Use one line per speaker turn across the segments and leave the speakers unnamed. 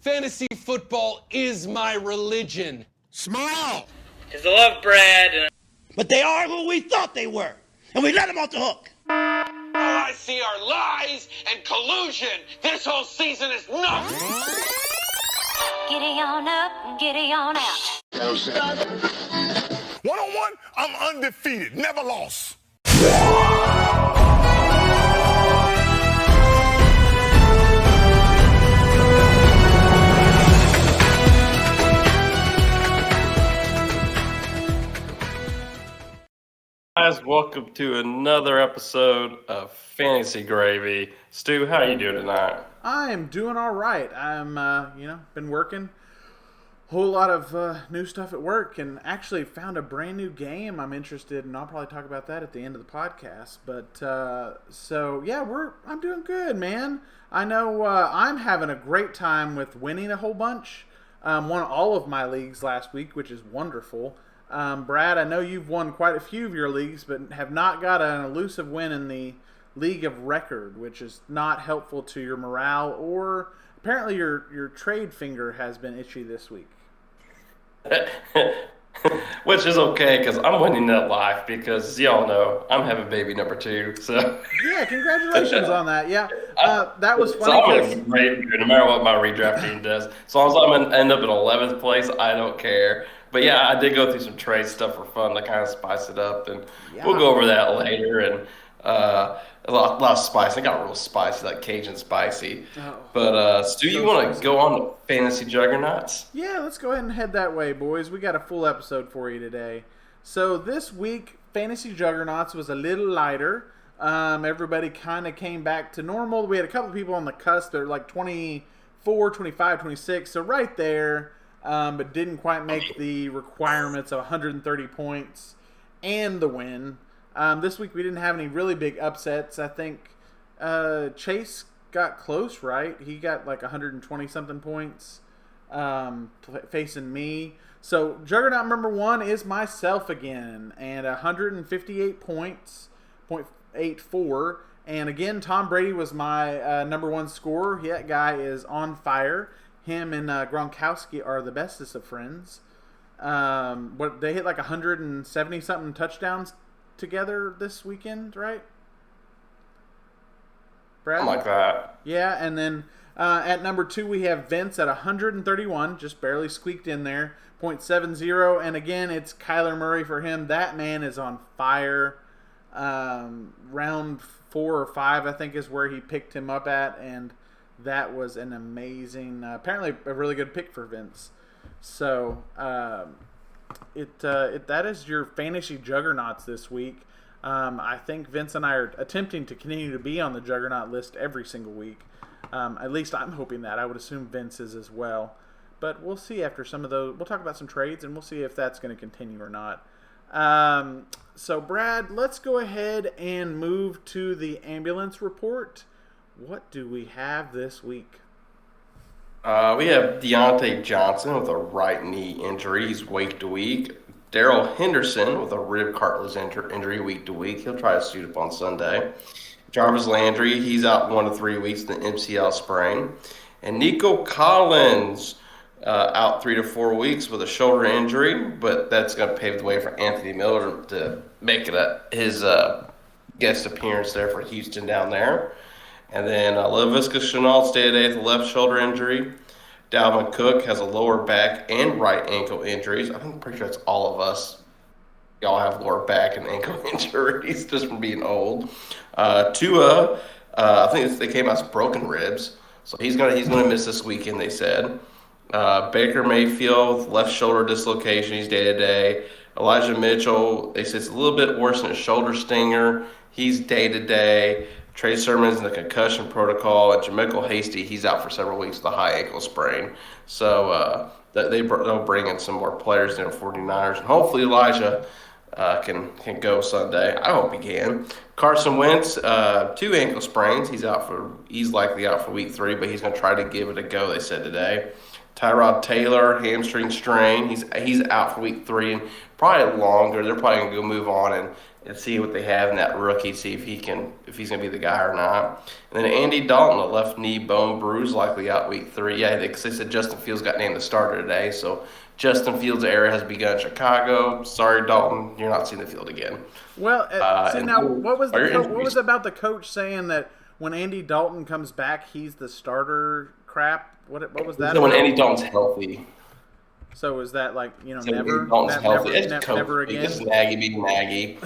Fantasy football is my religion.
Smile.
Because I love Brad.
But they are who we thought they were. And we let them off the hook.
All I see are lies and collusion. This whole season is nuts.
Giddy on up and giddy on out.
One-on-one, I'm undefeated, never lost.
Guys, welcome to another episode of Fantasy Gravy. Stu, how you doing tonight?
I am doing all right. I'm, been working. Whole lot of new stuff at work, and actually found a brand new game I'm interested in. I'll probably talk about that at the end of the podcast. But I'm doing good, man. I know I'm having a great time with winning a whole bunch. Won all of my leagues last week, which is wonderful. Brad, I know you've won quite a few of your leagues, but have not got an elusive win in the League of Record, which is not helpful to your morale, or apparently your trade finger has been itchy this week.
Which is okay, because I'm winning that life, because y'all know I'm having baby number 2. So
yeah, congratulations on that. Yeah, that was funny.
So I'm in a great mood, no matter what my redraft team does. As long as I'm going to end up in 11th place, I don't care. But yeah, I did go through some trade stuff for fun to kind of spice it up, and we'll go over that later. And a lot of spice. It got real spicy, like Cajun spicy. But Stu, you want to go on to Fantasy Juggernauts?
Yeah, let's go ahead and head that way, boys. We got a full episode for you today. So this week, Fantasy Juggernauts was a little lighter. Everybody kind of came back to normal. We had a couple people on the cusp that were like 24, 25, 26, so right there. But didn't quite make the requirements of 130 points and the win. This week we didn't have any really big upsets. I think Chase got close, right? He got like 120-something points facing me. So Juggernaut number 1 is myself again, and 158 points, 0.84. And again, Tom Brady was my number 1 scorer. That guy is on fire. Him and Gronkowski are the bestest of friends. They hit like 170-something touchdowns together this weekend, right? Brad?
Something like that.
Yeah, and then at number 2 we have Vince at 131, just barely squeaked in there, 0.70. And again, it's Kyler Murray for him. That man is on fire. Round 4 or 5, I think, is where he picked him up at, and that was an amazing, apparently a really good pick for Vince. So that is your Fantasy Juggernauts this week. I think Vince and I are attempting to continue to be on the Juggernaut list every single week. At least I'm hoping that. I would assume Vince is as well. But we'll see after some of those. We'll talk about some trades, and we'll see if that's going to continue or not. So, Brad, let's go ahead and move to the ambulance report. What do we have this week?
We have Deontay Johnson with a right knee injury. He's week to week. Darrell Henderson with a rib cartilage injury week to week. He'll try to suit up on Sunday. Jarvis Landry, he's out 1 to 3 weeks with an MCL sprain. And Nico Collins out 3 to 4 weeks with a shoulder injury, but that's going to pave the way for Anthony Miller to make it his guest appearance there for Houston down there. And then Laviska Shenault stayed today with a left shoulder injury. Dalvin Cook has a lower back and right ankle injuries. I'm pretty sure it's all of us. Y'all have lower back and ankle injuries just from being old. Tua, I think they came out as broken ribs, so he's gonna miss this weekend, they said. Baker Mayfield with left shoulder dislocation, he's day to day. Elijah Mitchell, they say it's a little bit worse than a shoulder stinger. He's day to day. Trey Sermon's in the concussion protocol, and JaMychal Hasty, he's out for several weeks with a high ankle sprain. So they'll bring in some more players there for 49ers, and hopefully Elijah can go Sunday. I hope he can. Carson Wentz, 2 ankle sprains. He's likely out for week 3, but he's going to try to give it a go, they said today. Tyrod Taylor, hamstring strain. He's out for week 3 and probably longer. They're probably gonna go move on and see what they have in that rookie, see if he's gonna be the guy or not. And then Andy Dalton, a left knee bone bruise, likely out week 3. Yeah, they said Justin Fields got named the starter today, so Justin Fields' era has begun in Chicago. Sorry, Dalton, you're not seeing the field again.
Well, now what was about the coach saying that when Andy Dalton comes back, he's the starter? Crap. What was that?
So when Andy Dalton's healthy.
So is that like
So
never,
Andy Dalton's healthy.
never again?
It's Nagy being Nagy.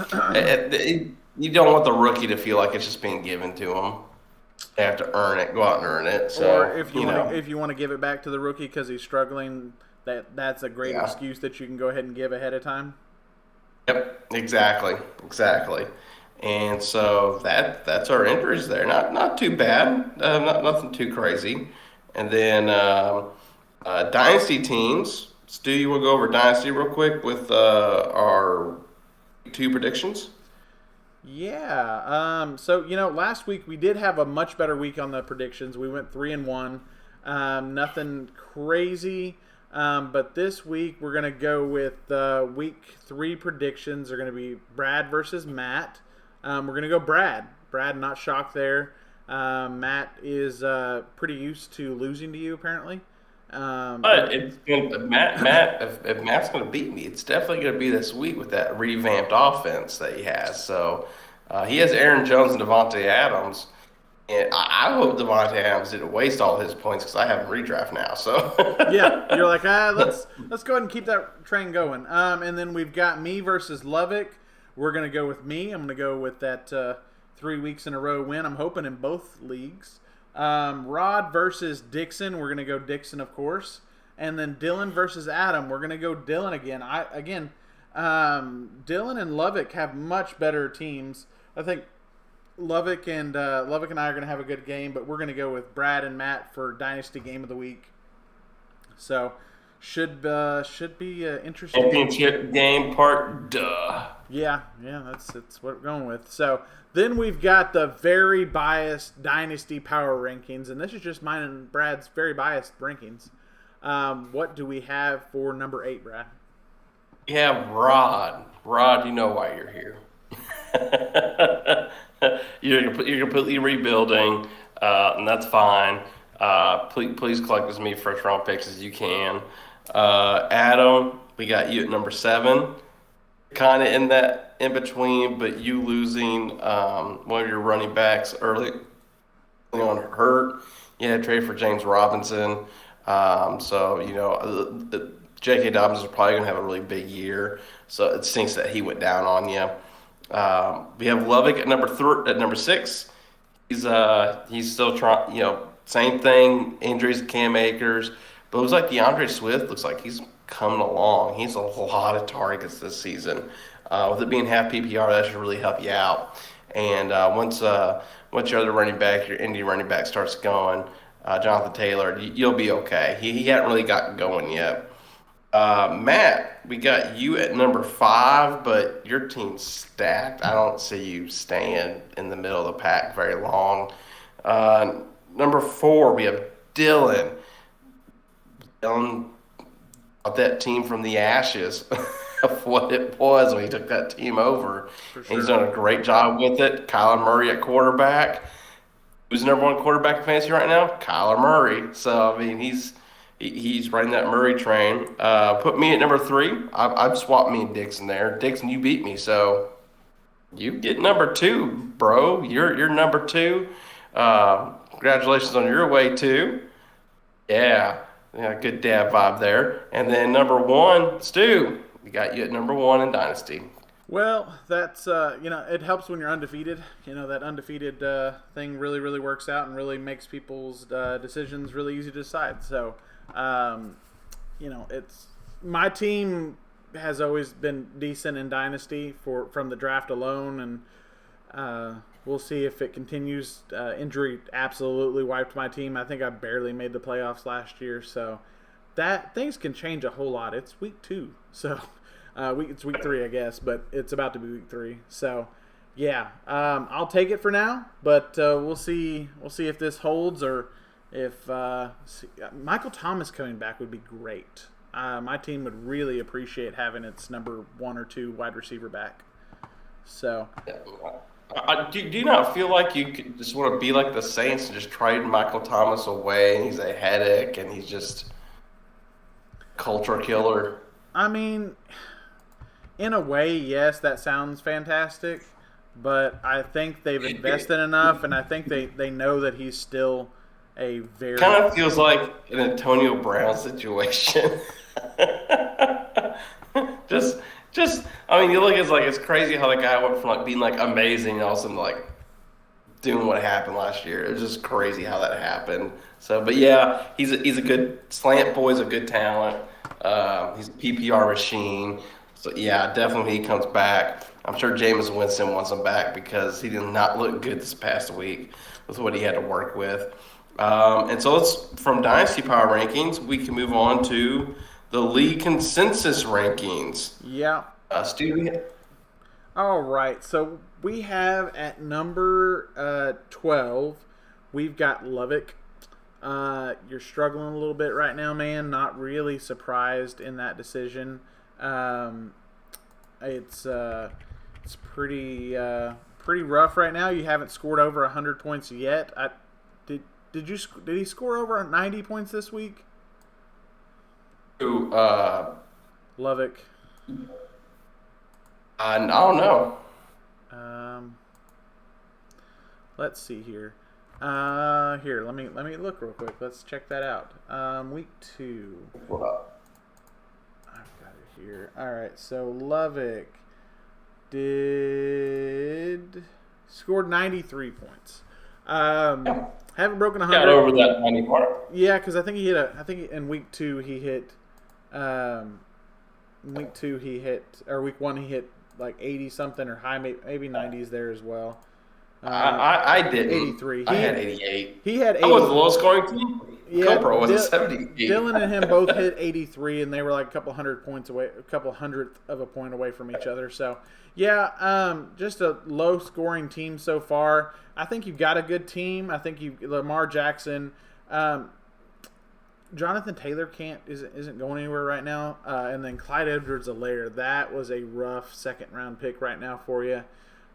You don't want the rookie to feel like it's just being given to him. They have to earn it, go out and earn it. So,
or if you want to give it back to the rookie because he's struggling, that's a great excuse that you can go ahead and give ahead of time.
Yep, exactly. And so that's our injuries there. Not too bad. Nothing too crazy. And then dynasty teams. Stu, you want to go over dynasty real quick with our 2 predictions?
Yeah. So last week we did have a much better week on the predictions. We went 3-1. Nothing crazy. But this week we're gonna go with week 3 predictions. They're gonna be Brad versus Matt. We're gonna go Brad. Brad, not shocked there. Matt is pretty used to losing to you, apparently.
But it's Matt. If Matt's going to beat me, it's definitely going to be this week with that revamped offense that he has. So he has Aaron Jones and Devontae Adams, and I hope Devontae Adams didn't waste all his points because I have him redraft now. So
yeah, you're like, let's go ahead and keep that train going. And then we've got me versus Lovick. We're going to go with me. I'm going to go with that 3 weeks in a row win. I'm hoping in both leagues. Rod versus Dixon. We're going to go Dixon, of course. And then Dylan versus Adam. We're going to go Dylan again. Dylan and Lovick have much better teams. I think Lovick and I are going to have a good game, but we're going to go with Brad and Matt for Dynasty Game of the Week. So should be interesting.
Championship game part. Duh.
Yeah, that's what we're going with. So then we've got the very biased Dynasty Power Rankings, and this is just mine and Brad's very biased rankings. What do we have for number 8, Brad?
We have Rod. Rod, you know why you're here. You're completely rebuilding, and that's fine. Please collect as many first-round picks as you can. Adam, we got you at number 7. Kind of in between, but you losing one of your running backs early on hurt. You had to trade for James Robinson. J.K. Dobbins is probably going to have a really big year. So it stinks that he went down on you. We have Lovick at number 6. He's still trying. Same thing. Injuries, Cam Akers, but it looks like DeAndre Swift looks like he's coming along. He's a lot of targets this season. With it being half PPR, that should really help you out. And once your other running back, your Indy running back, starts going, Jonathan Taylor, you'll be okay. He hadn't really gotten going yet. Matt, we got you at number 5, but your team's stacked. I don't see you staying in the middle of the pack very long. Number 4, we have Dylan. Dylan got that team from the ashes of what it was when he took that team over. Sure. He's done a great job with it. Kyler Murray at quarterback. Who's the number 1 quarterback in fantasy right now? Kyler Murray. So, I mean, he's riding that Murray train. Put me at number 3. I've swapped me and Dixon there. Dixon, you beat me, so you get number 2, bro. You're number 2. Congratulations on your way, too. Yeah, good dad vibe there. And then number 1, Stu. We got you at number 1 in Dynasty.
Well, that's, it helps when you're undefeated. That undefeated thing really, really works out and really makes people's decisions really easy to decide. So, it's my team has always been decent in Dynasty from the draft alone, and we'll see if it continues. Injury absolutely wiped my team. I think I barely made the playoffs last year, so that things can change a whole lot. It's week 2, so it's week 3, I guess, but it's about to be week 3. So, yeah, I'll take it for now, but we'll see if this holds or If Michael Thomas coming back would be great. My team would really appreciate having its number 1 or 2 wide receiver back. So,
do you not feel like you could just want to be like the Saints and just trade Michael Thomas away? And he's a headache, and he's just culture killer.
I mean, in a way, yes, that sounds fantastic. But I think they've invested enough, and I think they know that he's still a very...
Kind of feels like an Antonio Brown situation. Just, I mean, you look, it's crazy how the guy went from like being like amazing and all of a sudden like doing what happened last year. It's just crazy how that happened. So, but yeah, he's a good slant boy's a good talent. He's a PPR machine. So yeah, definitely he comes back. I'm sure Jameis Winston wants him back because he did not look good this past week with what he had to work with. And so from Dynasty Power Rankings, we can move on to the league consensus rankings.
Yeah.
Stu.
All right. So we have at number 12, we've got Lovick. You're struggling a little bit right now, man. Not really surprised in that decision. It's pretty rough right now. You haven't scored over 100 points yet. Did he score over 90 points this week?
Who?
Lovick.
I don't know.
Let's see here. Here, let me look real quick. Let's check that out. Week 2.
What?
I've got it here. All right, so Lovick scored 93 points. Haven't broken 100.
Got over that 90 mark.
Yeah, because I think he hit in week 2 he hit. Week 1 he hit like 80 something or high, maybe 90s there as well.
I didn't.
83.
I had 88.
He had 80.
I was the lowest scoring team.
Yeah,
Copro was at 78.
Dylan and him both hit 83, and they were like a couple hundredth of a point away from each other. So, yeah, just a low-scoring team so far. I think you've got a good team. I think Lamar Jackson, Jonathan Taylor isn't going anywhere right now, and then Clyde Edwards-Helaire. That was a rough second-round pick right now for you.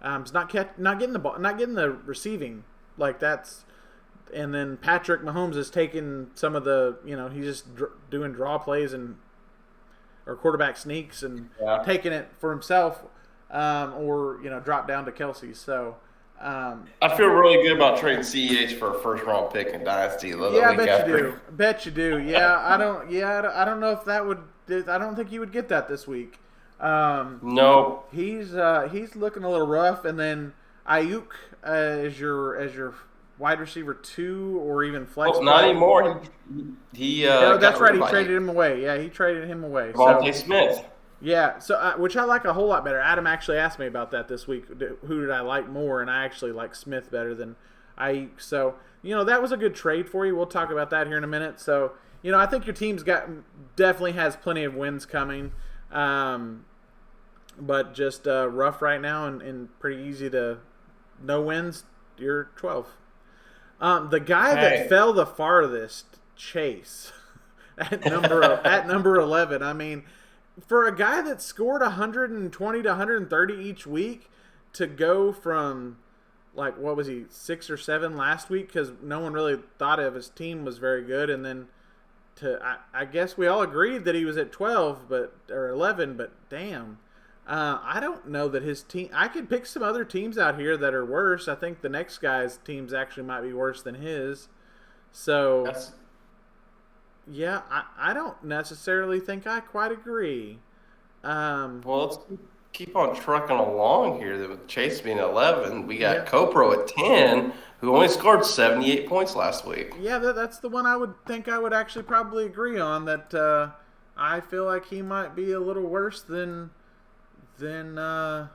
It's not getting the ball, not getting the receiving like that's. And then Patrick Mahomes is taking some of the, he's just doing draw plays or quarterback sneaks and taking it for himself, or drop down to Kelsey. So
I feel really good about trading CEH for a first round pick in Dynasty.
Yeah, I bet you do. Yeah, I don't know if that would. I don't think you would get that this week.
No,
he's looking a little rough, and then Ayuk as your wide receiver 2 or even flex.
Well, not anymore. He
that's right. He traded him away. Yeah, he traded him away.
Devontae Smith.
Yeah, so which I like a whole lot better. Adam actually asked me about that this week. Who did I like more? And I actually like Smith better than Ayuk. So that was a good trade for you. We'll talk about that here in a minute. So I think your team's definitely has plenty of wins coming. But just rough right now and pretty easy to no wins. You're 12. The guy that fell the farthest, Chase, at number 11. I mean, for a guy that scored 120 to 130 each week to go from like what was he 6 or 7 last week because no one really thought of his team was very good, and then I guess we all agreed that he was at 12 or 11, but damn. I don't know that his team. I could pick some other teams out here that are worse. I think the next guy's teams actually might be worse than his. So, yeah, I don't necessarily think I quite agree.
Well, let's keep on trucking along here. With Chase being 11, we got Copro at 10, who only scored 78 points last week.
Yeah, that's the one I would think I would actually probably agree on. That I feel like he might be a little worse than that.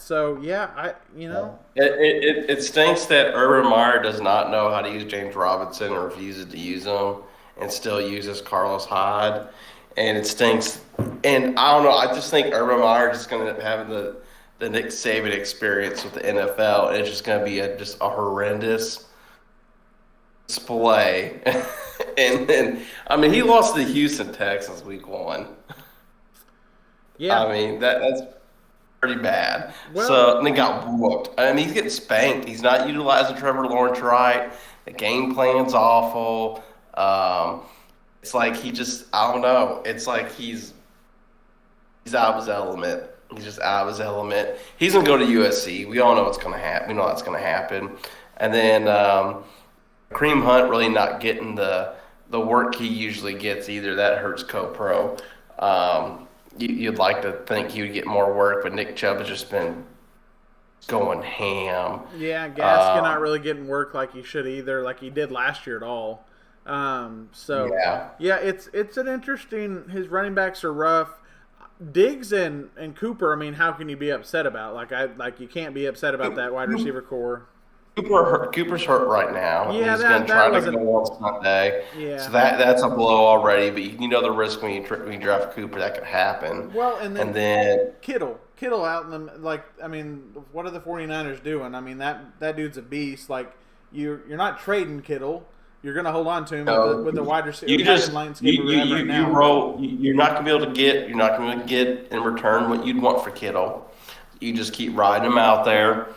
So yeah,
it stinks that Urban Meyer does not know how to use James Robinson or refuses to use him and still uses Carlos Hyde, and it stinks. And I don't know. I just think Urban Meyer is just going to end up having the Nick Saban experience with the NFL, and it's just going to be just a horrendous display. And then, I mean, he lost to the Houston Texans week 1.
Yeah.
I mean, that's pretty bad.
Well-
So, and they got whooped. I mean, he's getting spanked. He's not utilizing Trevor Lawrence right. The game plan's awful. It's like he just, I don't know. It's like he's out of his element. He's just out of his element. He's going to go to USC. We all know what's going to happen. We know that's going to happen. And then Kareem Hunt really not getting the work he usually gets either. That hurts Co-Pro. You'd like to think he would get more work, but Nick Chubb has just been going ham.
Yeah, Gaskin not really getting work like he should either, like he did last year at all. So yeah, it's an interesting. His running backs are rough. Diggs and Cooper. I mean, how can you be upset about? Like you can't be upset about that wide receiver core.
Cooper's hurt right now.
Yeah,
he's going to try to go on Sunday.
Yeah.
So that's a blow already. But you know the risk when you draft Cooper that could happen.
Well, and
then
Kittle out in the I mean, what are the 49ers doing? I mean that dude's a beast. Like you're not trading Kittle. You're going to hold on to him with the wide receiver.
You're not going to be able to get in return what you'd want for Kittle. You just keep riding him out there.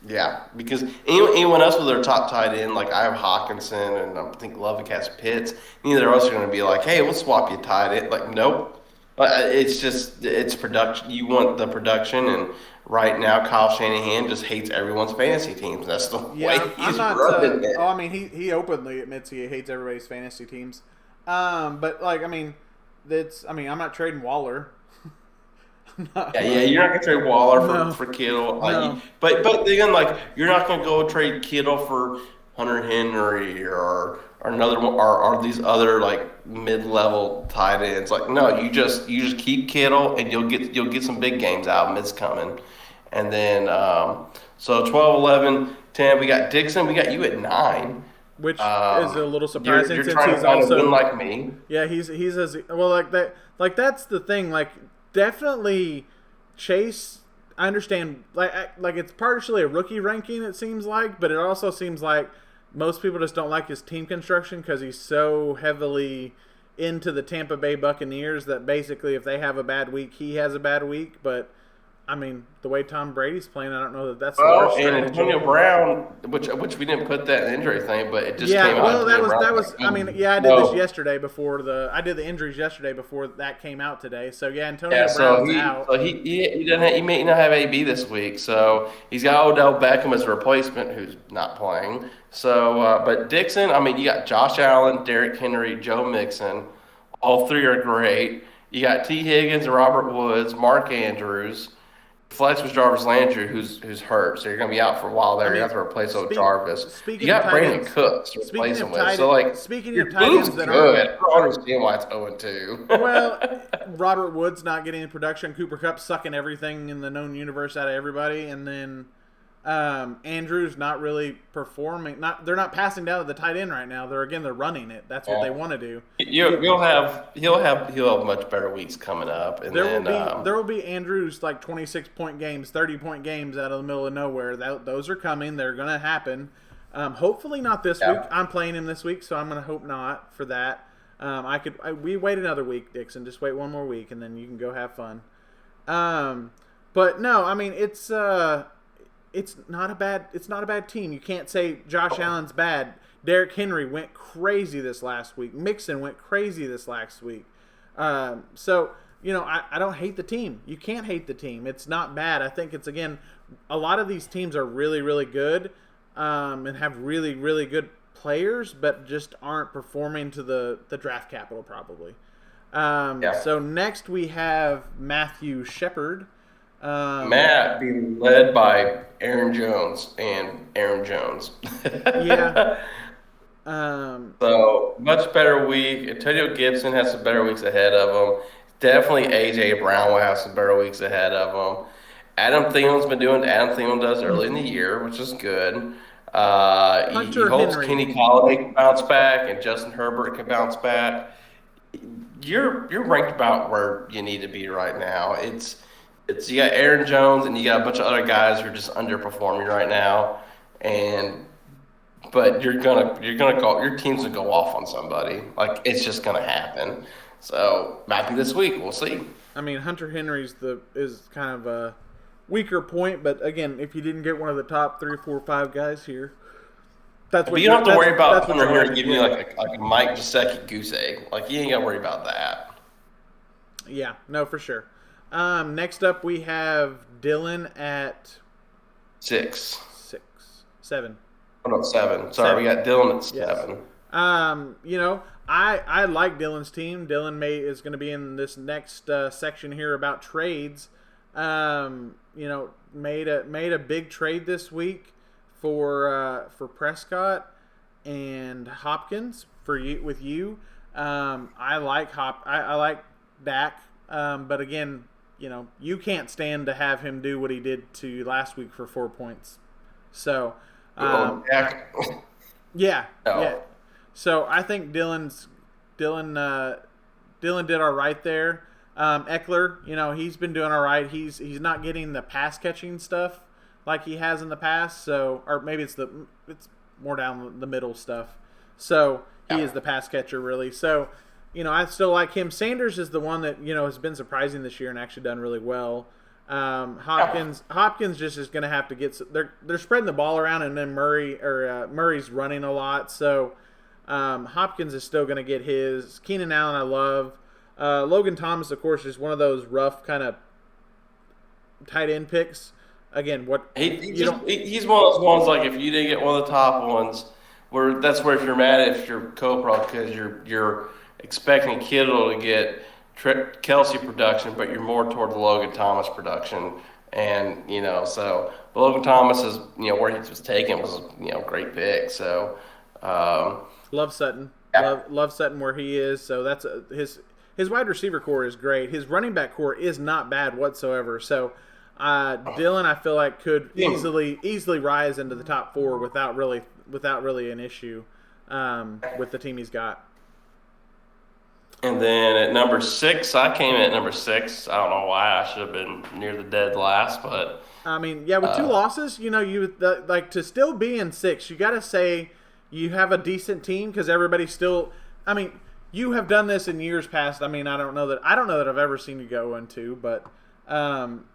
Yeah, because anyone else with their top tight end, like I have Hawkinson and I think Lovick has Pitts, neither of us are going to be like, hey, we'll swap you tight end. Like, nope. It's production. You want the production, and right now Kyle Shanahan just hates everyone's fantasy teams. That's the way he's running it.
I mean, he openly admits he hates everybody's fantasy teams. But like, I mean, I'm not trading Waller.
Yeah, you're not gonna trade Waller for Kittle. But again, like you're not gonna go trade Kittle for Hunter Henry or another one or these other like mid-level tight ends. Like no, you just keep Kittle and you'll get some big games out of him. It's coming. And then so 12, 11, 10. We got Dixon. We got you at 9.
Which is a little surprising
you're
since
trying
he's
to find
also
a win like me.
Yeah, he's as well like that. Like that's the thing. Like definitely Chase. I understand. Like it's partially a rookie ranking. It seems like, but it also seems like most people just don't like his team construction because he's so heavily into the Tampa Bay Buccaneers that basically if they have a bad week, he has a bad week. But I mean, the way Tom Brady's playing, I don't know that that's the worst strategy.
And Antonio Brown, which we didn't put that in the injury thing, but it just came out.
Well, that was. I mean, yeah, I did this yesterday before I did the injuries yesterday before that came out today. So yeah, Antonio Brown's out.
So he may not have AB this week. So he's got Odell Beckham as a replacement, who's not playing. So, but Dixon, I mean, you got Josh Allen, Derrick Henry, Joe Mixon. All three are great. You got T. Higgins, Robert Woods, Mark Andrews. Flex was Jarvis Landry, who's hurt, so you're going to be out for a while there. You have to replace old Jarvis. You got Brandon Cooks to replace him with. So, like,
speaking of tight ends that
good. I don't understand why it's 0-2.
Well, Robert Woods not getting the production. Cooper Kupp sucking everything in the known universe out of everybody. And then Andrews not really performing. They're not passing down to the tight end right now. They're running it. That's what they want to do.
He'll have much better weeks coming up. And
there will be Andrews like 26-point games, 30-point games out of the middle of nowhere. Those are coming. They're going to happen. Hopefully not this week. I'm playing him this week, so I'm going to hope not for that. We wait another week, Dixon. Just wait one more week, and then you can go have fun. But no, I mean it's not a bad team. You can't say Josh Allen's bad. Derrick Henry went crazy this last week. Mixon went crazy this last week. So, I don't hate the team. You can't hate the team. It's not bad. I think it's, again, a lot of these teams are really, really good and have really, really good players, but just aren't performing to the draft capital probably. So next we have Matthew Shepard.
Matt being led by Aaron Jones and Aaron Jones.
Yeah.
So much better week. Antonio Gibson has some better weeks ahead of him. Definitely AJ Brown will have some better weeks ahead of him. Adam Thielen's been doing what Adam Thielen does early in the year, which is good. He hopes Kenny Golladay can bounce back and Justin Herbert can bounce back. You're ranked about where you need to be right now. It's you got Aaron Jones and you got a bunch of other guys who are just underperforming right now, and but you're gonna go. Your team's gonna go off on somebody. Like it's just gonna happen. So might be this week. We'll see.
I mean, Hunter Henry's is kind of a weaker point, but again, if you didn't get one of the top 3, 4, 5 guys here, that's what
But you don't have to worry about Hunter Henry
you're
giving you like a Mike Gesicki goose egg. Like you ain't gotta worry about that.
Yeah, no, for sure. Next up, we have Dylan at
6.
7.
Oh, no, 7. Sorry, we got Dylan at 7.
You know, I like Dylan's team. Dylan is going to be in this next section here about trades. You know, made a big trade this week for Prescott and Hopkins with you. I like I like Dak, but again, you know, you can't stand to have him do what he did to you last week for 4 points. So,
Dak.
yeah,
No.
yeah. So I think Dylan did all right there. Eckler, you know, he's been doing all right. He's not getting the pass catching stuff like he has in the past. So, or maybe it's more down the middle stuff. So he is the pass catcher really. So, you know, I still like him. Sanders is the one that, you know, has been surprising this year and actually done really well. Hopkins just is going to have to get. They're spreading the ball around, and then Murray's running a lot. So Hopkins is still going to get his. Keenan Allen, I love. Logan Thomas, of course, is one of those rough kind of tight end picks. Again,
he's one of those ones like if you didn't get one of the top ones, that's where if you're mad at your co-pro because you're expecting Kittle to get Kelsey production, but you're more toward the Logan Thomas production, and you know so Logan Thomas is where he was taken was great pick. So
love Sutton, love Sutton where he is. So that's his wide receiver core is great. His running back core is not bad whatsoever. So Dylan, I feel like could easily rise into the top 4 without really an issue with the team he's got.
And then at number 6, I came in at number 6. I don't know why. I should have been near the dead last, but
I mean, yeah, with 2 losses, like to still be in 6, you got to say you have a decent team because everybody's still. I mean, you have done this in years past. I mean, I don't know that I've ever seen you go into, but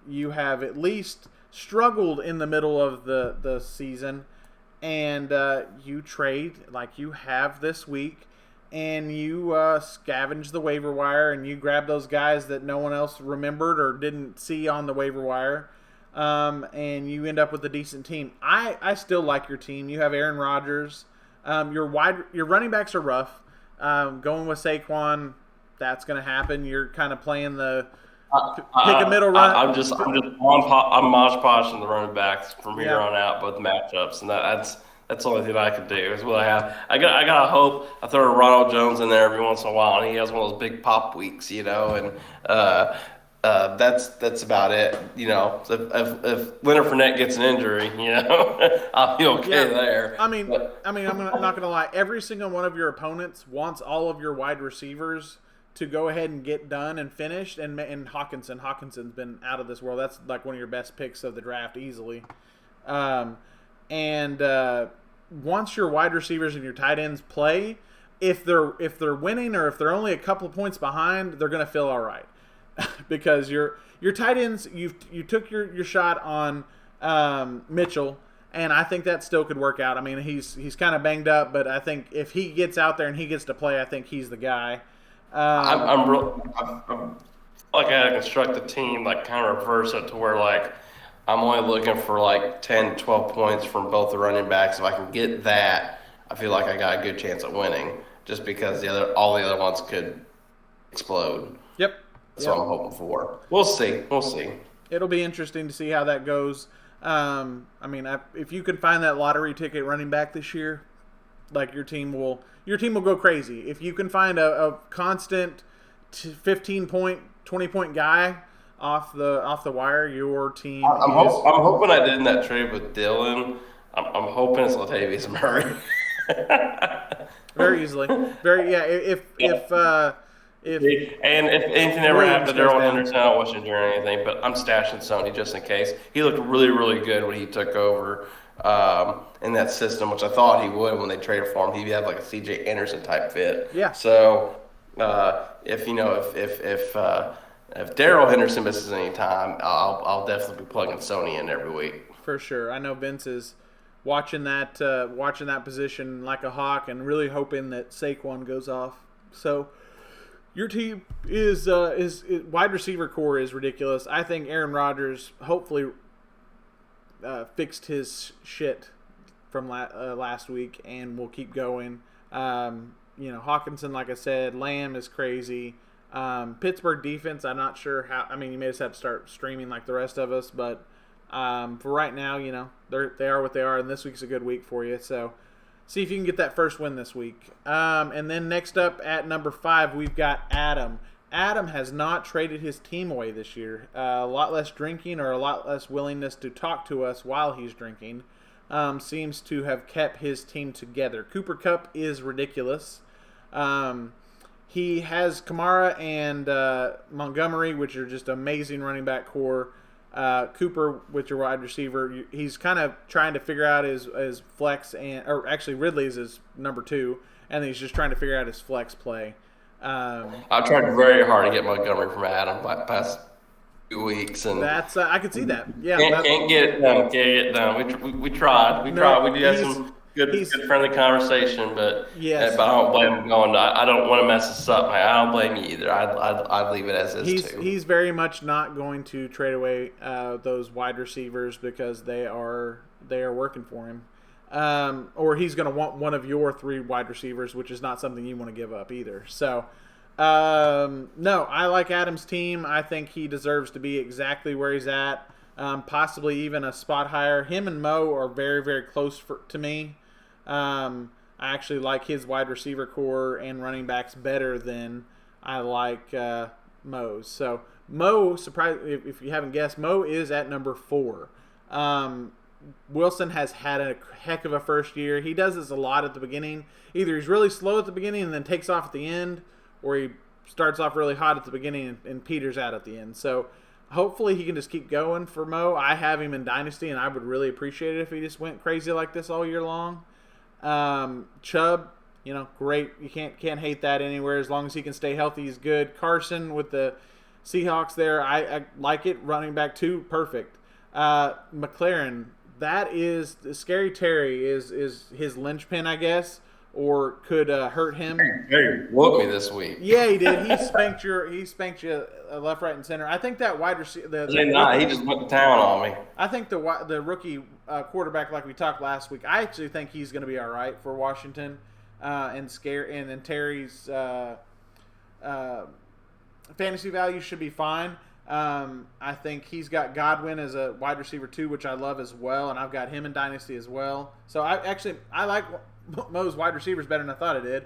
you have at least struggled in the middle of the season, and you trade like you have this week. And you scavenge the waiver wire, and you grab those guys that no one else remembered or didn't see on the waiver wire, and you end up with a decent team. I still like your team. You have Aaron Rodgers. Your running backs are rough. Going with Saquon, that's going to happen. You're kind of playing the pick a middle run.
I'm mosh poshing the running backs from here on out, both matchups, and that's the only thing I can do is what I have. I gotta hope I throw a Ronald Jones in there every once in a while, and he has one of those big pop weeks, and that's about it. If Leonard Fournette gets an injury, I'll be okay there.
I mean, I'm not gonna lie. Every single one of your opponents wants all of your wide receivers to go ahead and get done and finished. And Hawkinson's been out of this world. That's like one of your best picks of the draft easily. Once your wide receivers and your tight ends play, if they're winning or if they're only a couple of points behind, they're going to feel all right because your tight ends you took your shot on Mitchell, and I think that still could work out. I mean, he's kind of banged up, but I think if he gets out there and he gets to play, I think he's the guy.
I'm like I had to construct the team like kind of reverse it to where like I'm only looking for like 10, 12 points from both the running backs. If I can get that, I feel like I got a good chance at winning just because all the other ones could explode.
Yep.
That's what I'm hoping for. We'll see.
It'll be interesting to see how that goes. If you can find that lottery ticket running back this year, like your team will go crazy. If you can find a constant 15-point, 20-point guy off the wire, your team.
I'm hoping I did in that trade with Dylan. I'm hoping it's Latavius Murray.
Very easily. If
anything ever happened to Darrell Henderson, I wasn't doing anything, but I'm stashing Sony just in case. He looked really, really good when he took over in that system, which I thought he would when they traded for him. He'd have like a C.J. Anderson type fit.
Yeah.
So if Darrell Henderson misses any time, I'll definitely be plugging Sony in every week.
For sure. I know Vince is watching that position like a hawk and really hoping that Saquon goes off. So your team is wide receiver core is ridiculous. I think Aaron Rodgers hopefully fixed his shit from last week and will keep going. Hawkinson, like I said, Lamb is crazy. Pittsburgh defense, I'm not sure how. I mean, you may just have to start streaming like the rest of us, but for right now, they are what they are, and this week's a good week for you. So see if you can get that first win this week. And then next up at number 5, we've got Adam. Adam has not traded his team away this year. A lot less drinking or a lot less willingness to talk to us while he's drinking seems to have kept his team together. Cooper Kupp is ridiculous. He has Kamara and Montgomery, which are just amazing running back core. Cooper with your wide receiver. He's kind of trying to figure out his flex, or actually Ridley is his number 2, and he's just trying to figure out his flex play.
I've tried very hard to get Montgomery from Adam past 2 weeks, and
that's I could see that. Yeah,
can't get it done. Can't get it done. We tried. We tried. We did have some good friendly conversation, but
yes.
But I don't blame him going. I don't want to mess this up, man. I don't blame you either. I'd leave it as is too.
He's very much not going to trade away those wide receivers because they are working for him. Or he's going to want one of your 3 wide receivers, which is not something you want to give up either. So, no, I like Adam's team. I think he deserves to be exactly where he's at, possibly even a spot higher. Him and Mo are very, very close to me. I actually like his wide receiver core and running backs better than I like Mo's. So, Mo, if you haven't guessed, Mo is at number 4. Wilson has had a heck of a first year. He does this a lot at the beginning. Either he's really slow at the beginning and then takes off at the end, or he starts off really hot at the beginning and peters out at the end. So hopefully he can just keep going for Mo. I have him in Dynasty, and I would really appreciate it if he just went crazy like this all year long. Chubb, great. You can't hate that anywhere. As long as he can stay healthy, he's good. Carson with the Seahawks there, I like it. Running back 2, perfect. McLaren, that is Scary Terry is his linchpin, I guess, or could hurt him.
Terry whooped me this week.
Yeah, he did. He spanked you left, right, and center. I think that wide receiver.
He just went to town on me.
I think the rookie quarterback, like we talked last week, I actually think he's going to be all right for Washington, and Terry's fantasy value should be fine. I think he's got Godwin as a wide receiver 2, which I love as well, and I've got him in Dynasty as well. So I like Mo's wide receivers better than I thought I did.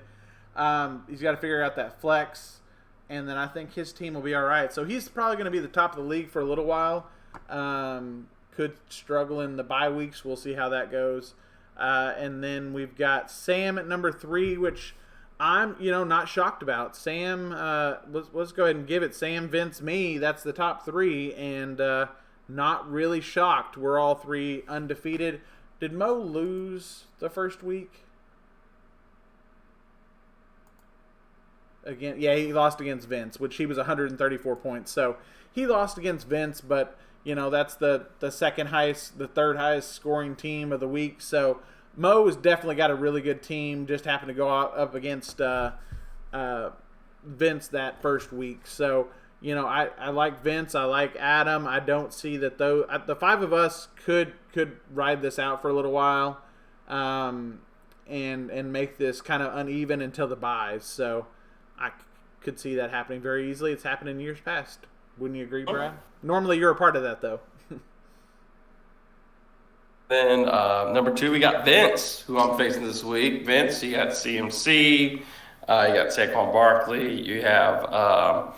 He's got to figure out that flex, and then I think his team will be all right. So he's probably going to be the top of the league for a little while. Could struggle in the bye weeks. We'll see how that goes. And then we've got Sam at number 3, which I'm, not shocked about. Sam, let's go ahead and give it. Sam, Vince, me, that's the top 3, and not really shocked. We're all 3 undefeated. Did Mo lose the first week? Again, yeah, he lost against Vince, which he was 134 points. So he lost against Vince, but, that's the second highest, the third highest scoring team of the week. So Mo has definitely got a really good team. Just happened to go up against Vince that first week. So, I like Vince. I like Adam. I don't see that the 5 of us could ride this out for a little while, and make this kind of uneven until the buys. So I could see that happening very easily. It's happened in years past. Wouldn't you agree, Brad? Normally you're a part of that, though.
Then number 2, we got Vince, who I'm facing this week. Vince, you got CMC, you got Saquon Barkley, you have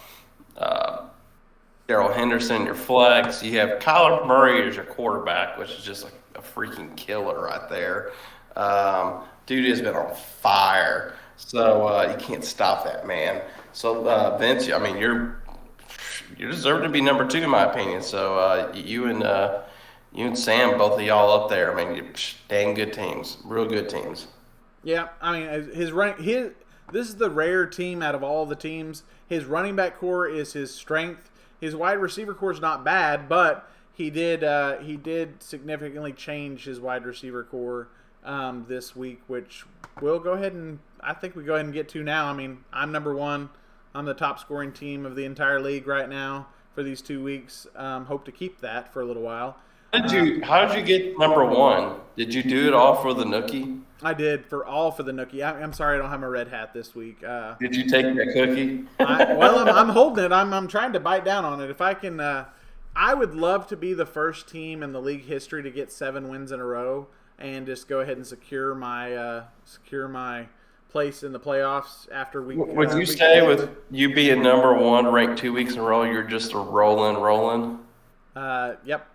Darrell Henderson, your flex. You have Kyler Murray as your quarterback, which is just like a freaking killer right there. Dude has been on fire, so you can't stop that man. So Vince, I mean, you're deserving to be number 2 in my opinion. So you and You and Sam, both of y'all up there. I mean, you're dang good teams, real good teams.
Yeah, I mean, this is the rare team out of all the teams. His running back core is his strength. His wide receiver core is not bad, but he did significantly change his wide receiver core this week, which we'll go ahead and I think we go ahead and get to now. I mean, I'm number one. I'm the top scoring team of the entire league right now for these 2 weeks. Hope to keep that for a little while.
How did you get number one? Did you do it all for the Nookie?
I did for the Nookie. I'm sorry I don't have my red hat this week.
Did you take that cookie?
I'm holding it. I'm trying to bite down on it. If I can, I would love to be the first team in the league history to get 7 wins in a row and just go ahead and secure my place in the playoffs after week.
Would you say with you being number one ranked 2 weeks in a row, you're just a rolling?
Yep.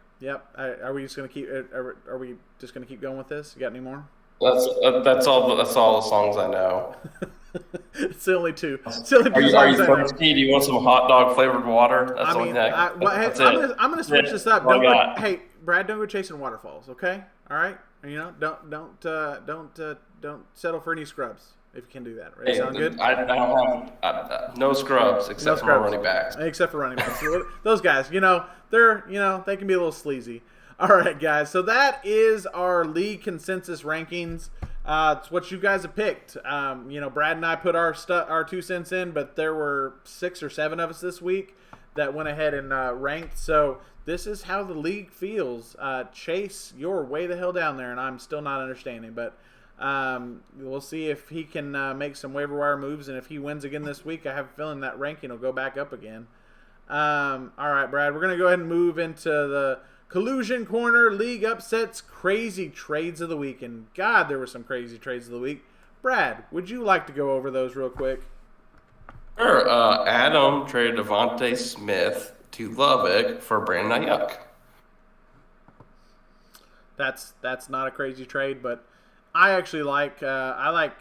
Are we just gonna keep? Are we just gonna keep going with this? You got any more?
That's all. That's all the songs I know.
It's the only two. It's the only two
Are you
songs I know.
thirsty? Do you want some hot dog flavored water? That's
I'm gonna switch this up. Hey, Brad, don't go chasing waterfalls. Okay, all right. You know, don't settle for any scrubs if you can do that. Right?
Hey,
Sound good?
I don't have no scrubs except for running backs.
Except for running backs. Those guys, they can be a little sleazy. All right, guys. So that is our league consensus rankings. It's what you guys have picked. Brad and I put our 2 cents in, but there were 6 or 7 of us this week that went ahead and ranked. So this is how the league feels. Chase, you're way the hell down there, and I'm still not understanding. But we'll see if he can make some waiver wire moves, and if he wins again this week, I have a feeling that ranking will go back up again. All right, Brad, we're going to go ahead and move into the Collusion Corner, League Upsets, Crazy Trades of the Week. And, God, there were some crazy trades of the week. Brad, would you like to go over those real quick?
Sure. Adam traded Devontae Smith to Lubbock for Brandon Ayuk.
That's not a crazy trade, but I actually like Lubbock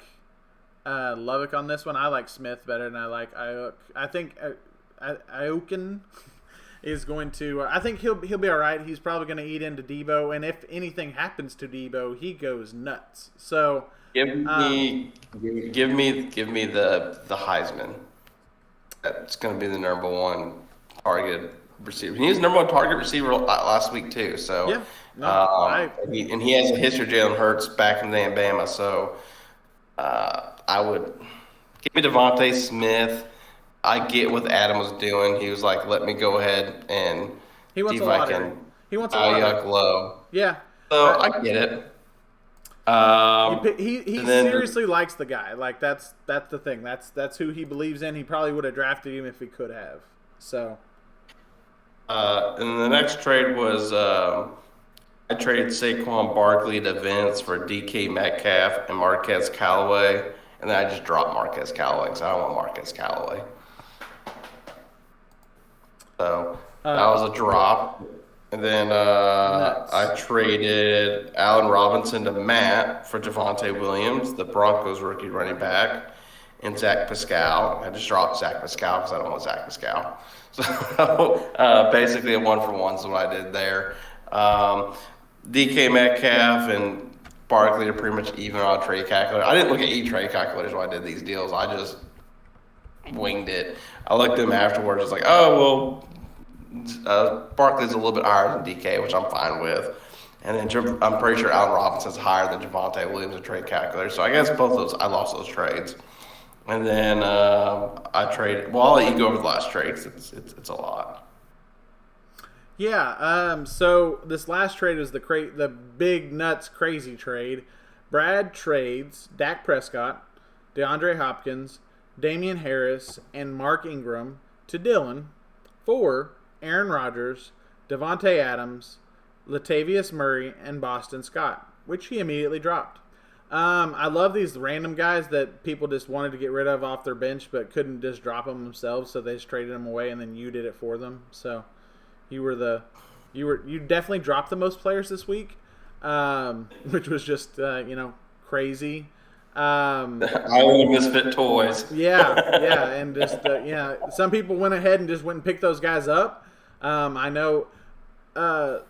on this one. I like Smith better than I like Ayuk. I think Ayukin is going to. I think he'll be all right. He's probably going to eat into Debo, and if anything happens to Debo, he goes nuts. So
give me the Heisman. That's going to be the number one target receiver. He was the number one target receiver last week too. So
yeah,
he has a history of Jalen Hurts back in the Alabama. So I would give me Devontae Smith. I get what Adam was doing. He was like, "Let me go ahead and
he wants
see
a
if
lot.
I can
He wants a lot.
Ayuk low."
Yeah.
So I get it.
He seriously likes the guy. Like that's the thing. That's who he believes in. He probably would have drafted him if he could have. So.
And the next trade was I traded Saquon Barkley to Vince for DK Metcalf and Marquez Callaway, and then I just dropped Marquez Callaway because I don't want Marquez Callaway. So that was a drop. And then I traded Allen Robinson to Matt for Javonte Williams, the Broncos rookie running back, and Zach Pascal. I just dropped Zach Pascal because I don't want Zach Pascal. So basically a 1-for-1 is what I did there. DK Metcalf and Barkley are pretty much even on a trade calculator. I didn't look at each trade calculators when I did these deals. I just winged it. I looked at them afterwards. It's like, oh, well, Barkley's a little bit higher than DK, which I'm fine with. And then I'm pretty sure Allen Robinson's higher than Javonte Williams in trade calculator. So I guess both of those, I lost those trades. And then I traded. Well, I'll let you go over the last trades. It's a lot.
Yeah. So this last trade was the big nuts crazy trade. Brad trades Dak Prescott, DeAndre Hopkins, Damian Harris, and Mark Ingram to Dylan for Aaron Rodgers, Devontae Adams, Latavius Murray, and Boston Scott, which he immediately dropped. I love these random guys that people just wanted to get rid of off their bench but couldn't just drop them themselves, so they just traded them away and then you did it for them. So you definitely dropped the most players this week, which was just crazy.
I own Misfit Toys.
Yeah, and just some people went ahead and just went and picked those guys up. I know I'm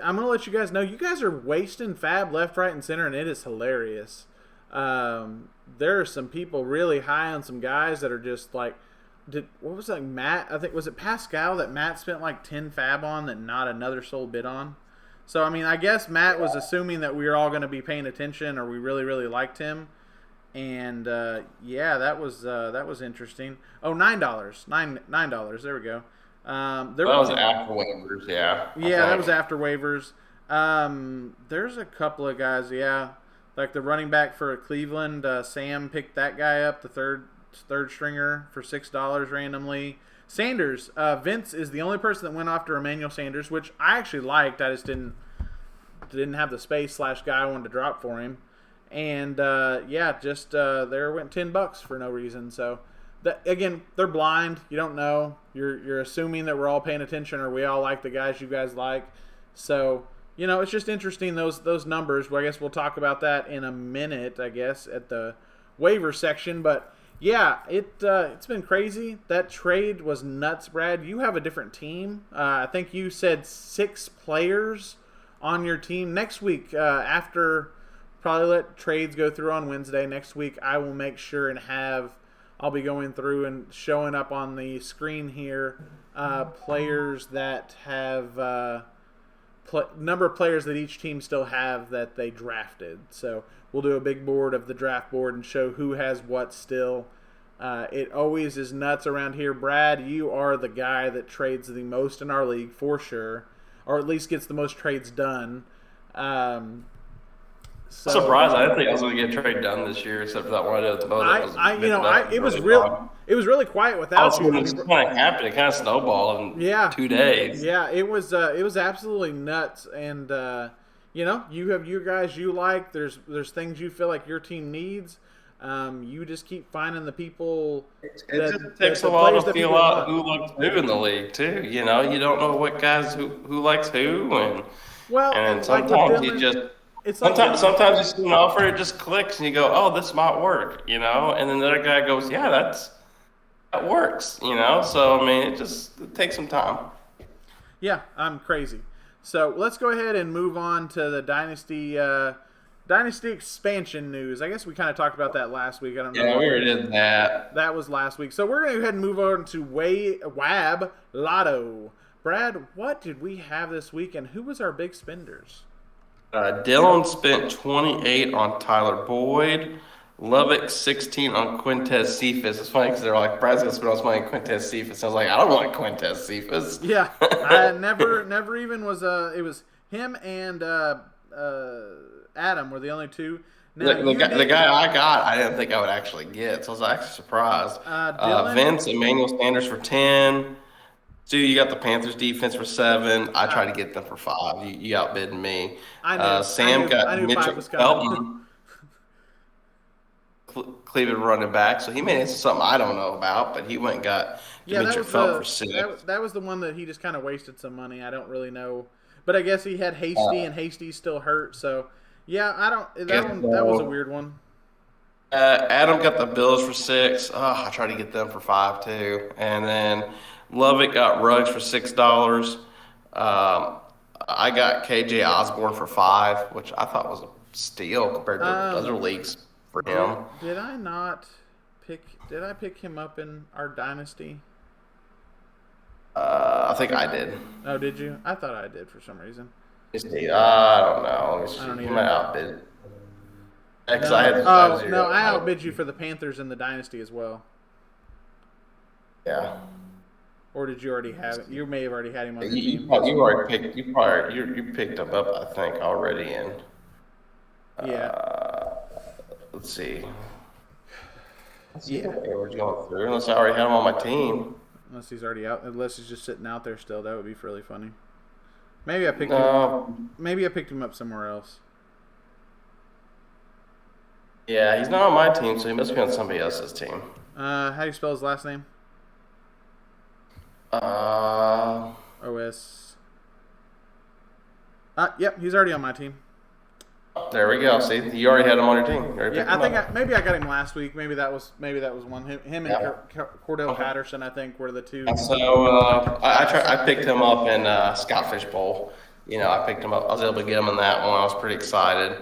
gonna let you guys know. You guys are wasting fab left, right, and center, and it is hilarious. There are some people really high on some guys that are just like, what was that, Matt? I think, was it Pascal that Matt spent like 10 fab on that not another soul bid on? So, I mean, I guess Matt was assuming that we were all going to be paying attention, or we really, really liked him. And, yeah, that was interesting. Oh, $9. $9. There we go.
That was after waivers, yeah.
Yeah, that was after waivers. There's a couple of guys, yeah. Like the running back for Cleveland, Sam picked that guy up, the third stringer, for $6 randomly. Sanders, Vince is the only person that went after Emmanuel Sanders, which I actually liked. I just didn't have the space / guy I wanted to drop for him. And yeah, just there went $10 for no reason. So again, they're blind. You don't know. You're assuming that we're all paying attention, or we all like the guys you guys like. So it's just interesting, those numbers. Well, I guess we'll talk about that in a minute, I guess, at the waiver section. But yeah, it's been crazy. That trade was nuts, Brad. You have a different team. I think you said 6 players on your team. Next week, after probably let trades go through on Wednesday, next week I will make sure and I'll be going through and showing up on the screen here players that have number of players that each team still have that they drafted. So we'll do a big board of the draft board and show who has what still. It always is nuts around here. Brad, you are the guy that trades the most in our league for sure, or at least gets the most trades done. So,
surprised. I didn't think I was going to get a trade done this year, except for that one I did at the moment.
It was really quiet without you.
It was kind of happened. It kind of snowballed in 2 days.
Yeah, it was absolutely nuts. And you have your guys you like. There's things you feel like your team needs. You just keep finding the people.
It just takes a while to feel out who likes who in the league too. You don't know what guys who likes who, and sometimes you just. Sometimes you see an offer, it just clicks, and you go, "Oh, this might work," and then the other guy goes, "Yeah, that works," So I mean, it takes some time.
Yeah, I'm crazy. So let's go ahead and move on to the Dynasty expansion news. I guess we kind of talked about that last week. I don't know.
Yeah, we already did that.
That was last week. So we're going to go ahead and move on to WAB Lotto. Brad, what did we have this week, and who was our big spenders?
Dylan spent 28 on Tyler Boyd. Lubbock 16 on Quintez Cephas. It's funny because they're like, Brad's going to spend all his money on Quintez Cephas. I was like, I don't want Quintez Cephas.
Yeah, I never even was. It was him and Adam were the only two. Now,
the guy I got, I didn't think I would actually get, so I was actually surprised. Vince, Emmanuel Sanders for 10. Stu, you got the Panthers defense for 7. I tried to get them for 5. You outbid me. Sam got Mitchell Felton, Cleveland running back, so he made it something I don't know about, but he went and got Mitchell Felton for 6.
That was the one that he just kind of wasted some money. I don't really know, but I guess he had Hasty, and Hasty's still hurt. So yeah, I don't. That was a weird one.
Adam got the Bills for 6. I tried to get them for 5 too, and then Lubbock got Ruggs for $6. I got KJ Osborne for 5, which I thought was a steal compared to other leagues for him.
Did I pick him up in our dynasty?
I think I did.
Oh, did you? I thought I did for some reason.
I don't know.
I don't
either. I outbid.
I outbid you for the Panthers in the dynasty as well.
Yeah.
Or did you already have it? You may have already had him on the
team. You picked him up, I think, already in.
Yeah.
Let's see. We're going through. Unless I already had him on my team.
Unless he's already out. Unless he's just sitting out there still. That would be really funny. Maybe I picked him up somewhere else.
Yeah, he's not on my team, so he must be on somebody else's team.
How do you spell his last name? OS. Yep, he's already on my team.
there we go. See, you already had him on your team. You already
Yeah,
picked
I
him
think
up.
maybe I got him last week. Maybe that was one. Him and
Yeah.
Cordell Patterson, I think, were the two.
So I picked him up in Scoutfish Bowl. I picked him up. I was able to get him in that one. I was pretty excited.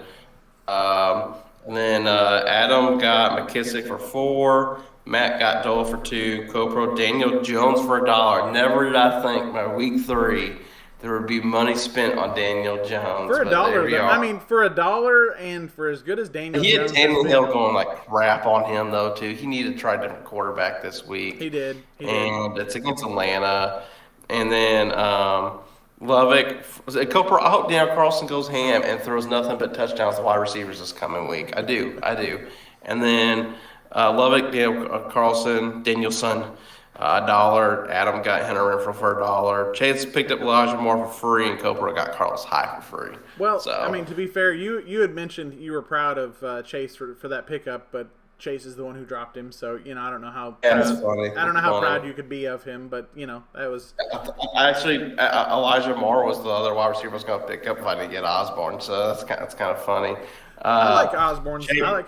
And then Adam got McKissick for 4. Matt got Dole for 2. Copro Daniel Jones for $1. Never did I think by week 3 there would be money spent on Daniel Jones.
For
but there we
$1,
are.
I mean, for $1 and for as good as Daniel
He had
Jones has
Tannehill
been,
going like crap on him though too. He needed to try a different quarterback this week.
he did.
And it's against Atlanta. And then Lovick, Cooper. I hope Daniel Carlson goes ham and throws nothing but touchdowns to wide receivers this coming week. I do. And then Lovick, Daniel Carlson, Danielson, $1. Adam got Henry Renfro for $1. Chase picked up Elijah Moore for free, and Cooper got Carlos Hyde for free.
Well,
so,
I mean, to be fair, you had mentioned you were proud of Chase for that pickup, but Chase is the one who dropped him, so I don't know how.
Yeah, that's funny.
I don't know how
Funny.
proud you could be of him, but that was.
Actually, Elijah Moore was the other wide receiver I was going to pick up if I didn't get Osborne, so that's kind of funny.
I like Osborne.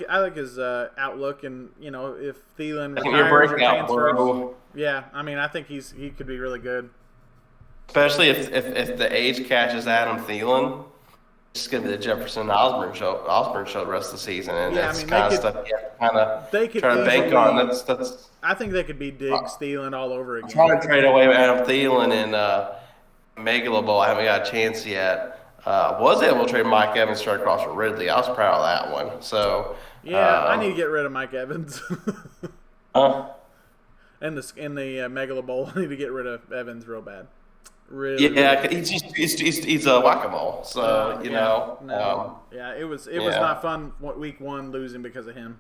I like his outlook, and if Thielen
I think you're
retires or
breaking out,
transfers,
bro.
yeah, I mean, I think he could be really good.
Especially if the age catches Adam Thielen, it's going to be the Jefferson Osborne show the rest of the season, and
Yeah, I
that's
mean,
kind
they
of
could-
stuff you have to kind of
they could
try to bank
easily-
on. That's
I think they could be Diggs, Thielen all over again.
trying to trade away Adam Thielen and Megala Bowl. I haven't got a chance yet. Was able to trade Mike Evans straight across with Ridley. I was proud of that one. So
Yeah, I need to get rid of Mike Evans.
huh?
in the Megala Bowl, I need to get rid of Evans real bad. Really?
Yeah, he's a whack-a-mole. So
Yeah, it was
Yeah.
not fun week 1 losing because of him.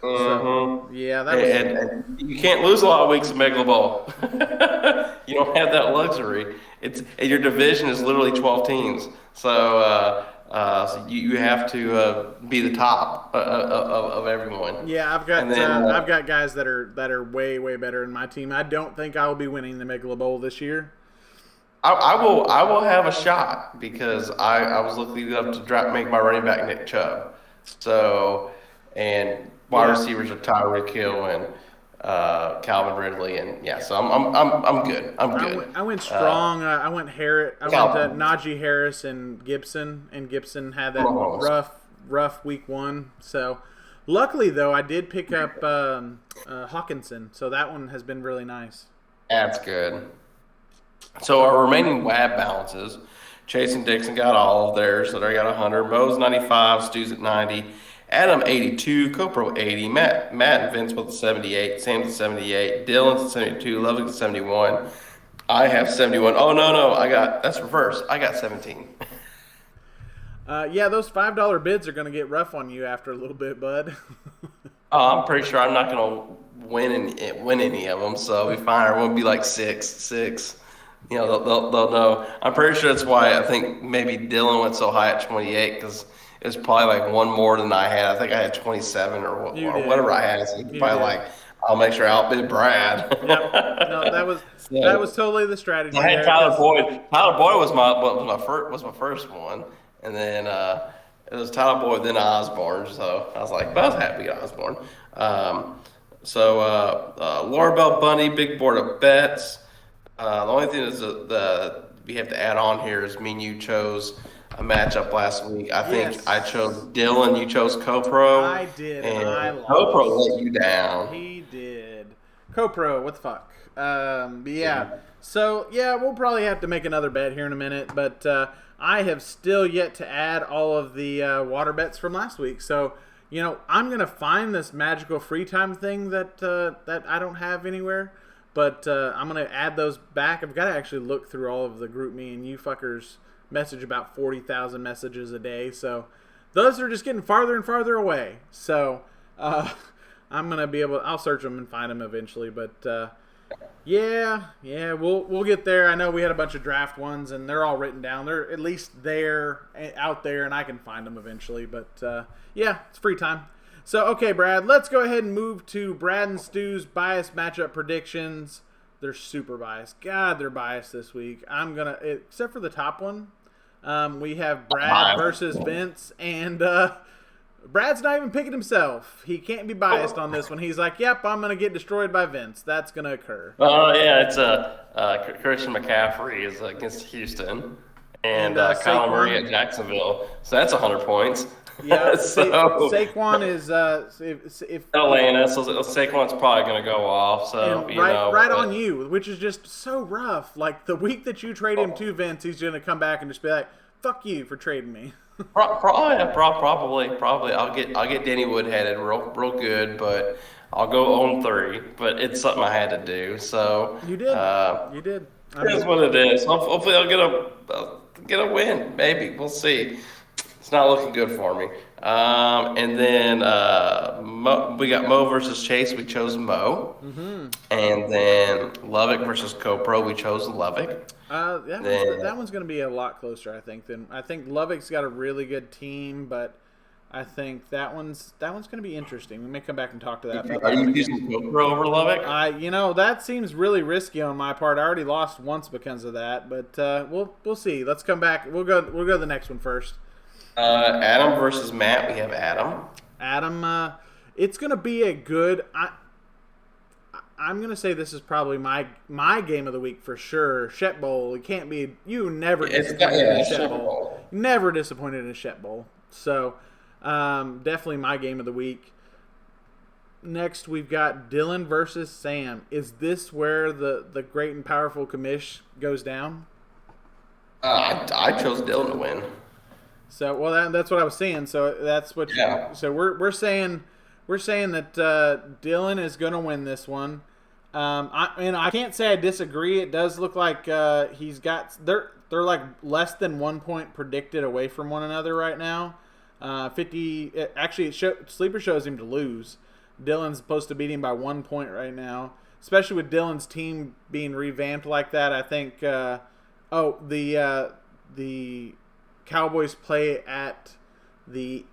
mhm.
Yeah, that was.
And you can't lose a lot of weeks of Megala Bowl. You don't have that luxury. And your division is literally 12 teams. So you have to be the top of everyone.
Yeah, I've got
And then,
I've got guys that are way better in my team. I don't think I will be winning the Megala Bowl this year.
I will have a shot because I was looking up to make my running back Nick Chubb. So and wide receivers are Tyreek Hill and Calvin Ridley, and so I'm good.
I went strong. I went Harris. I
Calvin.
went Najee Harris and Gibson had that
Almost.
rough week 1. So luckily though, I did pick up Hawkinson. So that one has been really nice.
That's good. So our remaining WAB balances, Chase and Dixon got all of theirs, so they got 100. Mo's 95, Stu's at 90, Adam 82, Copro 80, Matt and Vince with a 78, Sam's at 78, Dylan's at 72, Lovick's at 71. I have 71. Oh no, that's reverse. I got 17.
Yeah, those $5 bids are going to get rough on you after a little bit, bud.
I'm pretty sure I'm not gonna win any of them, so we fine. It won't be like six. They'll know. I'm pretty sure that's why I think maybe Dylan went so high at 28 because it was probably like one more than I had. I think I had 27 or whatever I had. So probably
did.
like I'll make sure I outbid Brad.
No, that was totally the strategy.
I had
there,
Tyler
'cause-
Boyd. Tyler Boyd was my first one, and then it was Tyler Boyd, then Osborne. So I was like, but I was happy to get Osborne. Laura Bell Bunny, big board of bets. The only thing is we have to add on here is me and you chose a matchup last week. I think
Yes.
I chose Dylan, you chose CoPro.
I did, and
and
I lost.
CoPro let you down.
He did. CoPro, what the fuck? But yeah. So, yeah, we'll probably have to make another bet here in a minute, but I have still yet to add all of the water bets from last week. So, I'm going to find this magical free time thing that I don't have anywhere, but I'm going to add those back. I've got to actually look through all of the group me and you fuckers message about 40,000 messages a day. So, those are just getting farther and farther away. So, I'm going to be I'll search them and find them eventually, but we'll get there. I know we had a bunch of draft ones and they're all written down. They're at least out there and I can find them eventually, but it's free time. So, okay, Brad, let's go ahead and move to Brad and Stu's biased matchup predictions. They're super biased. God, they're biased this week. Except for the top one, We have Brad versus Vince, and Brad's not even picking himself. He can't be biased on this one. He's like, yep, I'm going to get destroyed by Vince. That's going to occur.
Oh, yeah, it's Christian McCaffrey is against Houston, and Kyler Murray at Jacksonville. So that's 100 points.
Yeah,
so
Saquon is if
Atlanta, so Saquon's probably going to go off. So
right on you, which is just so rough. Like the week that you trade him to Vince, he's going to come back and just be like, "Fuck you for trading me."
Probably. I'll get Danny Woodheaded real good, but I'll go 0-3. But it's something I had to do. So
you did. You did.
That's what it is. Hopefully, I'll get a win. Maybe we'll see. It's not looking good for me. And then we got Mo versus Chase. We chose Mo. Mm-hmm. And then Lovick versus Copro. We chose Lovick.
That one's going to be a lot closer, I think. I think Lovick's got a really good team, but I think that one's going to be interesting. We may come back and talk to that.
Are you using Copro over Lovick?
That seems really risky on my part. I already lost once because of that, but we'll see. Let's come back. We'll go to the next one first.
Adam versus Matt. We have Adam.
Adam, it's going to be a good. I'm going to say this is probably my game of the week for sure. Shet Bowl. It can't be. You never disappointed in a Shet Bowl. Never disappointed in a Shet Bowl. So, definitely my game of the week. Next, we've got Dylan versus Sam. Is this where the great and powerful commish goes down?
I chose Dylan to win.
So, well, that's what I was saying. So that's what.
Yeah.
So we're saying that Dylan is going to win this one. I can't say I disagree. It does look like he's got they're like less than 1 point predicted away from one another right now. 50. Actually, Sleeper shows him to lose. Dylan's supposed to beat him by 1 point right now. Especially with Dylan's team being revamped like that, I think. The Cowboys play at the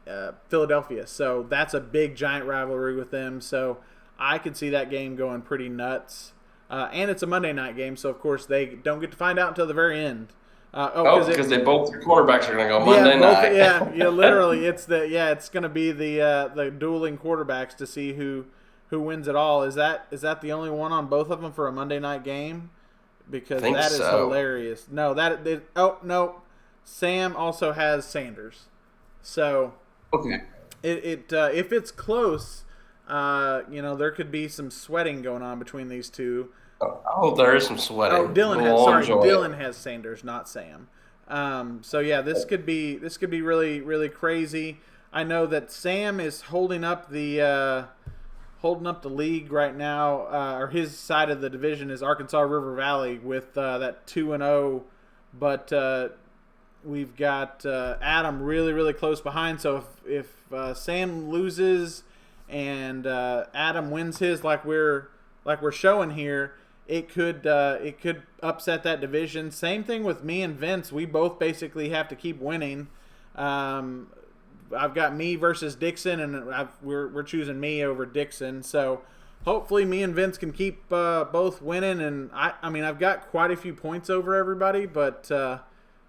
Philadelphia, so that's a big giant rivalry with them. So I could see that game going pretty nuts. And it's a Monday night game, so of course they don't get to find out until the very end.
Because they both their quarterbacks are going to go Monday night.
Yeah, literally, it's going to be the dueling quarterbacks to see who wins it all. Is that the only one on both of them for a Monday night game? Because that is hilarious. No, no. Sam also has Sanders. So
okay,
if it's close, there could be some sweating going on between these two.
Oh, there is some sweating.
Oh, Dylan has Sanders, not Sam. So yeah, this could be really, really crazy. I know that Sam is holding up the league right now, or his side of the division is Arkansas River Valley with that 2-0, but we've got Adam really, really close behind. So if Sam loses and Adam wins his, like we're showing here, it could upset that division. Same thing with me and Vince. We both basically have to keep winning. I've got me versus Dixon, and we're choosing me over Dixon. So hopefully me and Vince can keep both winning. And I've got quite a few points over everybody, but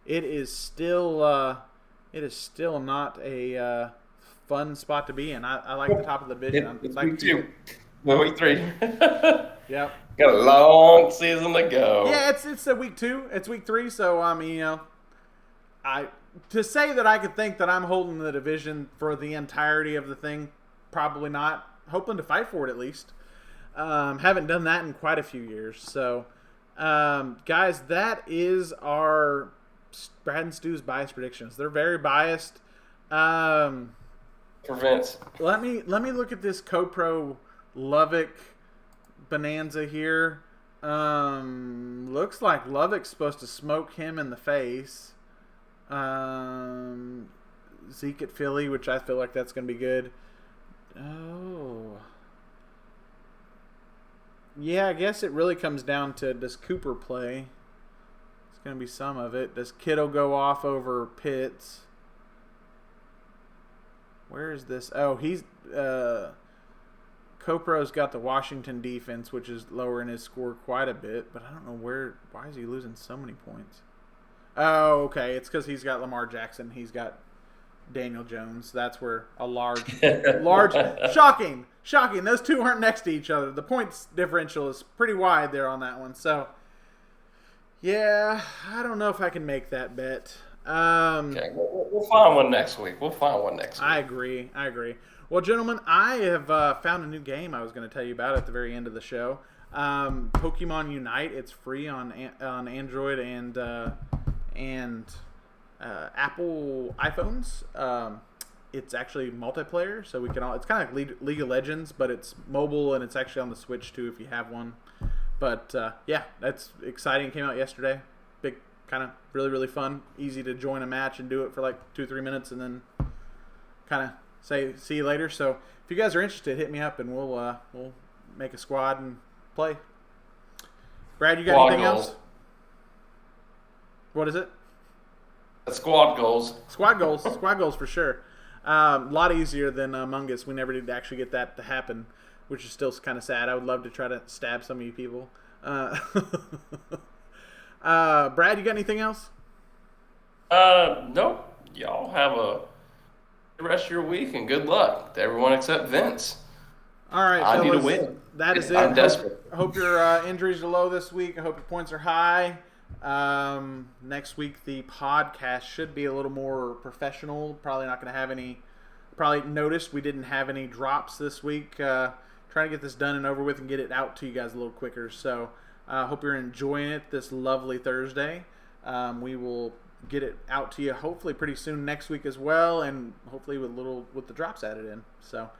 it is still not a fun spot to be in. I like the top of the division.
It's week 2. No, week 3.
Yep.
Got a long season to go.
Yeah, it's week 2. It's week 3. So to say that I could think that I'm holding the division for the entirety of the thing, probably not. Hoping to fight for it at least. Haven't done that in quite a few years. So, guys, that is our Brad and Stu's bias predictions. They're very biased.
For Vince.
Let me look at this CoPro Lovick bonanza here. Looks like Lovick's supposed to smoke him in the face. Zeke at Philly, which I feel like that's going to be good. Oh. Yeah, I guess it really comes down to, does Cooper play? It's going to be some of it. Does Kittle go off over Pitts? Where is this? Oh, he's Copro's got the Washington defense, which is lowering his score quite a bit, but I don't know why is he losing so many points? Oh, okay. It's because he's got Lamar Jackson. He's got Daniel Jones. That's where a large, shocking. Those two aren't next to each other. The points differential is pretty wide there on that one. So, yeah, I don't know if I can make that bet.
Okay, we'll find one next week.
I agree. Well, gentlemen, I have found a new game I was going to tell you about at the very end of the show. Pokemon Unite. It's free on Android and Apple iPhones. It's actually multiplayer, so we can all. It's kind of like League of Legends, but it's mobile and it's actually on the Switch too if you have one. But yeah, that's exciting. It came out yesterday. Big, kind of really really fun. Easy to join a match and do it for like 2-3 minutes, and then kind of say see you later. So if you guys are interested, hit me up and we'll make a squad and play. Brad, you got
Squad
anything
goals.
else? What is it?
Squad goals.
Squad goals for sure. A lot easier than Among Us. We never did actually get that to happen, which is still kind of sad. I would love to try to stab some of you people. Brad, you got anything else?
Nope. Y'all have a good rest of your week and good luck to everyone except Vince.
All right,
I need
fellas,
to win.
That is it.
I'm desperate.
I hope your injuries are low this week. I hope your points are high. Next week the podcast should be a little more professional. Probably not going to have any. Probably noticed we didn't have any drops this week. Trying to get this done and over with and get it out to you guys a little quicker. So hope you're enjoying it this lovely Thursday. We will get it out to you hopefully pretty soon next week as well, and hopefully with the drops added in. So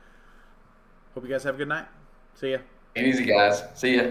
hope you guys have a good night. See ya.
Take it easy, guys. See ya.